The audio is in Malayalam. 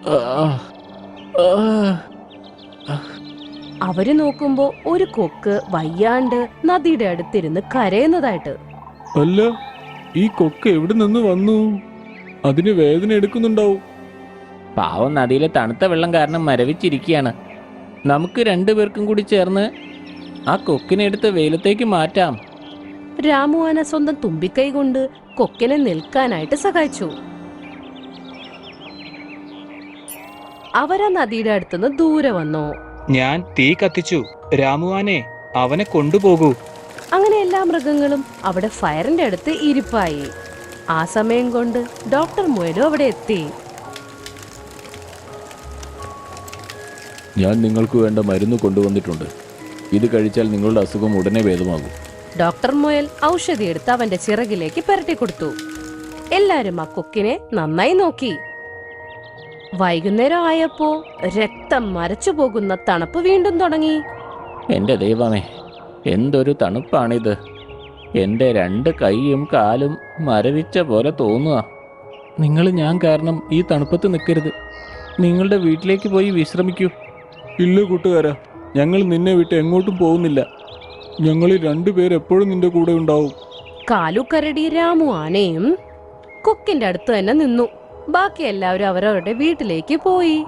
ആ, ആ, ആ. അവര് നോക്കുമ്പോ ഒരു കൊക്ക് വയ്യാണ്ട് നദിയുടെ അടുത്തിരുന്ന് കരയുന്നതായിട്ട്. അല്ല, ഈ കൊക്ക് എവിടെ നിന്ന് വന്നു? അതിന് വേദന എടുക്കുന്നുണ്ടാവും. പാവം നദിയിലെ തണുത്ത വെള്ളം കാരണം മരവിച്ചിരിക്കുകയാണ്. നമുക്ക് രണ്ടുപേർക്കും കൂടി ചേർന്ന് ആ കൊക്കിനെ എടുത്ത് വെയിലത്തേക്ക് മാറ്റാം. രാമു ആന സ്വന്തം തുമ്പിക്കൈ കൊണ്ട് കൊക്കിനെ നിൽക്കാനായിട്ട് സഹായിച്ചു. അവരാ നദിയുടെ അടുത്തുനിന്ന് ദൂരെ വന്നു. ഞാൻ തീ കത്തിച്ചു. രാമുവാനെ, അവനെ കൊണ്ടുപോകൂ. അങ്ങനെ എല്ലാ മൃഗങ്ങളും അവിടെ ഫയറിന്റെ അടുത്ത് ഇരിപ്പായി. ആ സമയം കൊണ്ട് ഡോക്ടർ മുയലും അവിടെ എത്തി. ഞാൻ നിങ്ങൾക്ക് വേണ്ട മരുന്ന് കൊണ്ടുവന്നിട്ടുണ്ട്. ഇത് കഴിച്ചാൽ നിങ്ങളുടെ അസുഖം ഉടനെ ഭേദമാകും. ഡോക്ടർ മുയൽ ഔഷധി എടുത്ത് അവന്റെ ചിറകിലേക്ക് പുരട്ടി കൊടുത്തു. എല്ലാരും ആ കൊക്കിനെ നന്നായി നോക്കി. വൈകുന്നേരം ആയപ്പോ രക്തം മരച്ചു പോകുന്ന തണുപ്പ് വീണ്ടും തുടങ്ങി. എൻ്റെ ദൈവമേ, എന്തൊരു തണുപ്പാണിത്! എൻ്റെ രണ്ട് കൈയും കാലും മരവിച്ച പോലെ തോന്നുക. നിങ്ങൾ ഞാൻ കാരണം ഈ തണുപ്പത്ത് നിൽക്കരുത്. നിങ്ങളുടെ വീട്ടിലേക്ക് പോയി വിശ്രമിക്കൂ. ഇല്ല കൂട്ടുകാരാ, ഞങ്ങൾ നിന്നെ വിട്ട് എങ്ങോട്ടും പോകുന്നില്ല. ഞങ്ങളിൽ രണ്ടുപേരെപ്പോഴും നിന്റെ കൂടെ ഉണ്ടാവും. കാലുക്കരടി രാമു ആനയും കൊക്കിന്റെ അടുത്ത് തന്നെ നിന്നു. ബാക്കി എല്ലാവരും അവരവരുടെ വീട്ടിലേക്ക് പോയി.